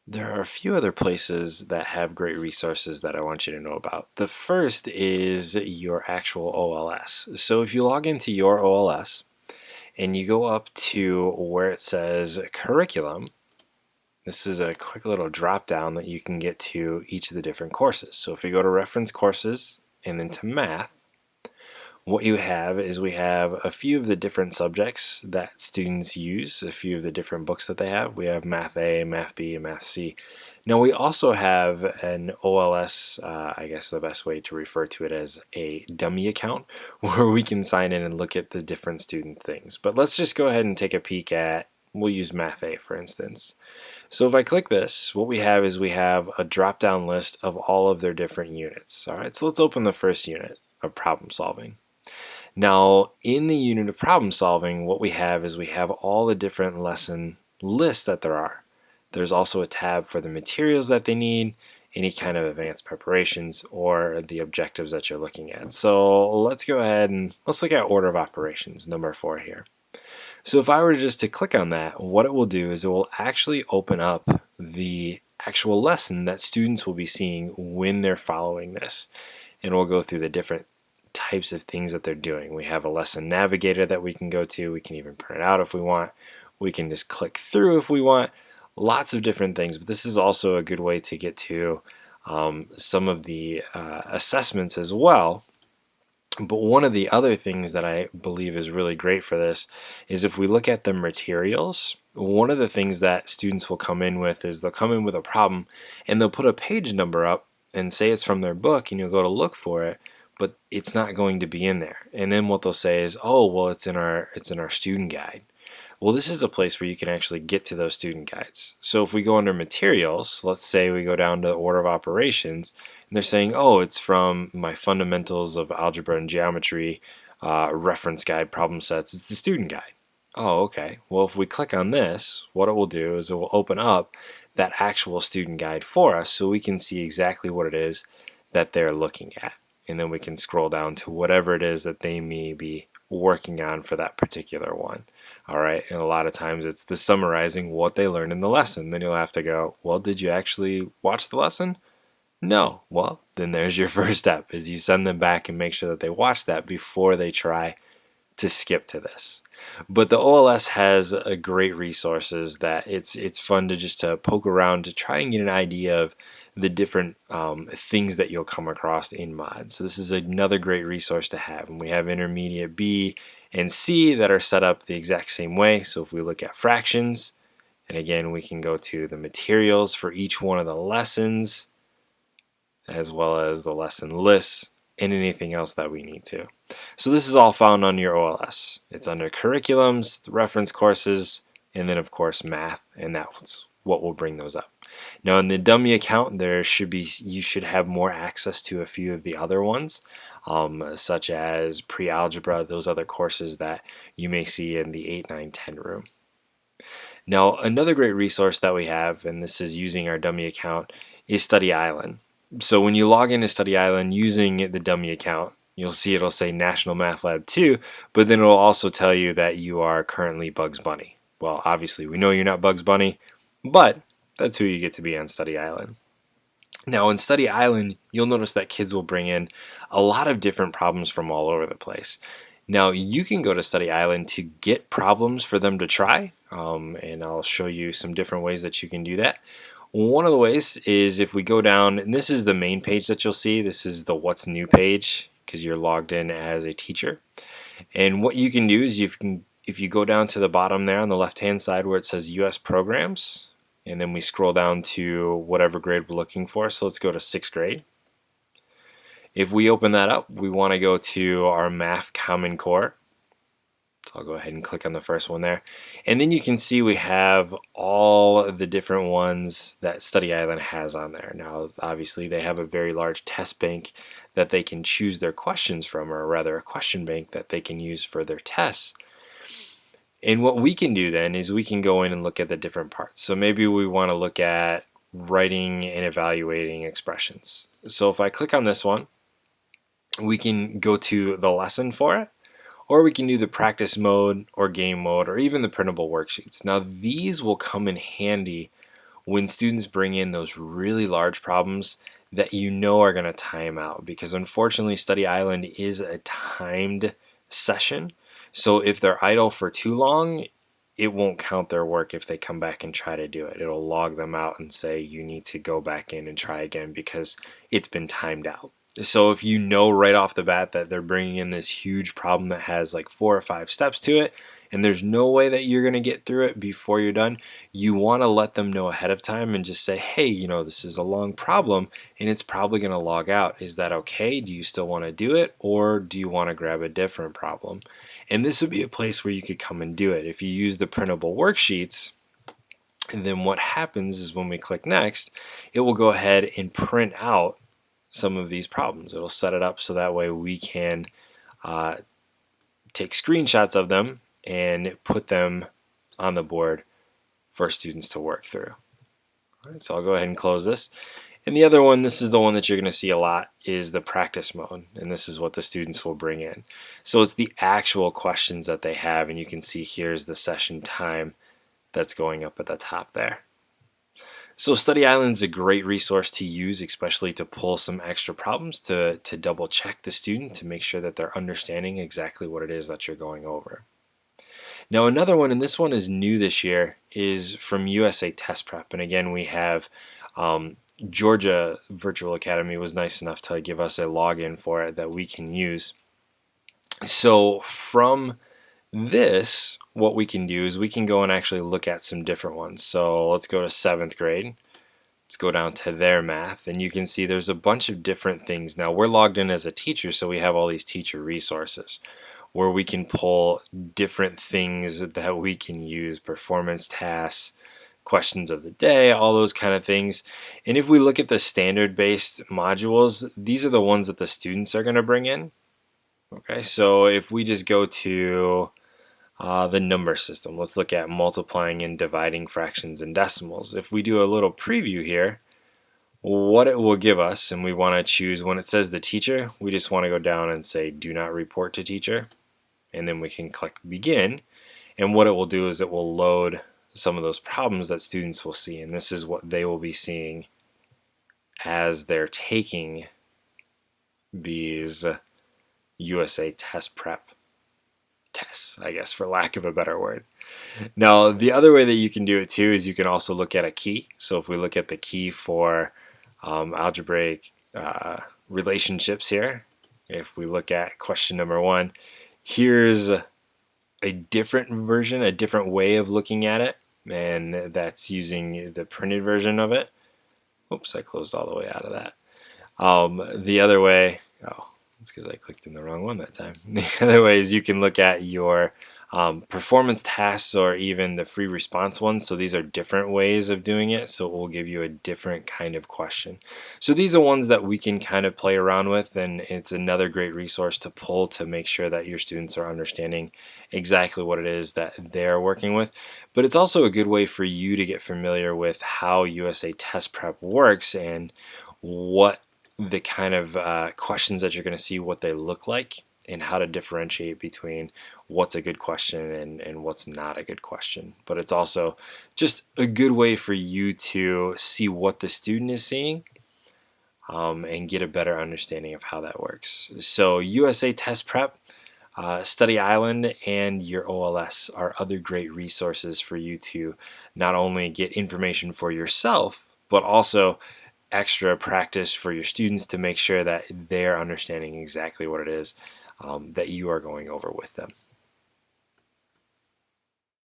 There are a few other places that have great resources that I want you to know about. The first is your actual OLS. So if you log into your OLS and you go up to where it says curriculum, this is a quick little drop down that you can get to each of the different courses. So if you go to reference courses and then to math, what you have is we have a few of the different subjects that students use, a few of the different books that they have. We have Math A, Math B, and Math C. Now we also have an OLS, I guess the best way to refer to it as a dummy account, where we can sign in and look at the different student things. But let's just go ahead and take a peek at, we'll use Math A for instance. So if I click this, what we have is we have a drop-down list of all of their different units. All right, so let's open the first unit of problem solving. Now, in the unit of problem solving, what we have is we have all the different lesson lists that there are. There's also a tab for the materials that they need, any kind of advanced preparations, or the objectives that you're looking at. So let's go ahead and let's look at order of operations, number 4 here. So if I were just to click on that, what it will do is it will actually open up the actual lesson that students will be seeing when they're following this. And we'll go through the different types of things that they're doing. We have a lesson navigator that we can go to. We can even print it out if we want. We can just click through if we want. Lots of different things, but this is also a good way to get to some of the assessments as well. But one of the other things that I believe is really great for this is if we look at the materials, one of the things that students will come in with is they'll come in with a problem and they'll put a page number up and say it's from their book, and you'll go to look for it, but it's not going to be in there. And then what they'll say is, oh, well, it's in our student guide. Well, this is a place where you can actually get to those student guides. So if we go under materials, let's say we go down to order of operations, and they're saying, oh, it's from my fundamentals of algebra and geometry reference guide problem sets. It's the student guide. Oh, okay. Well, if we click on this, what it will do is it will open up that actual student guide for us so we can see exactly what it is that they're looking at. And then we can scroll down to whatever it is that they may be working on for that particular one. All right, and a lot of times it's the summarizing what they learned in the lesson. Then you'll have to go, well, did you actually watch the lesson? No. Well, then there's your first step, is you send them back and make sure that they watch that before they try to skip to this. But the OLS has a great resources that it's fun to just to poke around to try and get an idea of the different things that you'll come across in mod. So this is another great resource to have. And we have intermediate B and C that are set up the exact same way. So if we look at fractions, and again we can go to the materials for each one of the lessons, as well as the lesson lists and anything else that we need to. So this is all found on your OLS. It's under curriculums, the reference courses, and then of course math, and that's what will bring those up. Now in the dummy account, you should have more access to a few of the other ones, such as pre-algebra, those other courses that you may see in the 8, 9, 10 room. Now another great resource that we have, and this is using our dummy account, is Study Island. So when you log into Study Island using the dummy account, you'll see it'll say National Math Lab 2, but then it'll also tell you that you are currently Bugs Bunny. Well, obviously we know you're not Bugs Bunny, but that's who you get to be on Study Island. Now in Study Island, you'll notice that kids will bring in a lot of different problems from all over the place. Now you can go to Study Island to get problems for them to try, and I'll show you some different ways that you can do that. One of the ways is if we go down, and this is the main page that you'll see. This is the What's New page because you're logged in as a teacher. And what you can do is if you go down to the bottom there on the left-hand side where it says US Programs, and then we scroll down to whatever grade we're looking for. So let's go to 6th grade. If we open that up, we want to go to our Math Common Core. So I'll go ahead and click on the first one there. And then you can see we have all of the different ones that Study Island has on there. Now, obviously, they have a very large test bank that they can choose their questions from, or rather a question bank that they can use for their tests. And what we can do then is we can go in and look at the different parts. So maybe we want to look at writing and evaluating expressions. So if I click on this one, we can go to the lesson for it. Or we can do the practice mode or game mode or even the printable worksheets. Now these will come in handy when students bring in those really large problems that you know are going to time out, because unfortunately Study Island is a timed session. So if they're idle for too long, it won't count their work if they come back and try to do it. It'll log them out and say you need to go back in and try again because it's been timed out. So if you know right off the bat that they're bringing in this huge problem that has like 4 or 5 steps to it, and there's no way that you're going to get through it before you're done, you want to let them know ahead of time and just say, hey, this is a long problem and it's probably going to log out. Is that okay? Do you still want to do it, or do you want to grab a different problem? And this would be a place where you could come and do it. If you use the printable worksheets, and then what happens is when we click next, it will go ahead and print out some of these problems. It'll set it up so that way we can take screenshots of them and put them on the board for students to work through. All right, so I'll go ahead and close this. And the other one, this is the one that you're going to see a lot, is the practice mode. And this is what the students will bring in. So it's the actual questions that they have, and you can see here's the session time that's going up at the top there. So Study Island is a great resource to use, especially to pull some extra problems to double check the student to make sure that they're understanding exactly what it is that you're going over. Now another one, and this one is new this year, is from USA Test Prep. And again, we have Georgia Virtual Academy was nice enough to give us a login for it that we can use. So from this, what we can do is we can go and actually look at some different ones. So let's go to 7th grade. Let's go down to their math, and you can see there's a bunch of different things. Now we're logged in as a teacher, so we have all these teacher resources where we can pull different things that we can use, performance tasks, questions of the day, all those kind of things. And if we look at the standard-based modules, these are the ones that the students are going to bring in. Okay, so if we just go to the number system, let's look at multiplying and dividing fractions and decimals. If we do a little preview here, what it will give us, and we want to choose, when it says the teacher, we just want to go down and say do not report to teacher, and then we can click begin. And what it will do is it will load some of those problems that students will see, and this is what they will be seeing as they're taking these USA Test Prep tests, I guess, for lack of a better word. Now the other way that you can do it too is you can also look at a key. So if we look at the key for algebraic relationships here, if we look at question number 1, here's a different version, a different way of looking at it, and that's using the printed version of it. Oops, I closed all the way out of that. The other way, it's because I clicked in the wrong one that time. The other way is you can look at your performance tasks or even the free response ones. So these are different ways of doing it, so it will give you a different kind of question. So these are ones that we can kind of play around with, and it's another great resource to pull to make sure that your students are understanding exactly what it is that they're working with. But it's also a good way for you to get familiar with how USA Test Prep works and what the kind of questions that you're going to see, what they look like, and how to differentiate between what's a good question and what's not a good question. But it's also just a good way for you to see what the student is seeing and get a better understanding of how that works. So USA Test Prep, Study Island, and your OLS are other great resources for you to not only get information for yourself, but also extra practice for your students to make sure that they're understanding exactly what it is that you are going over with them.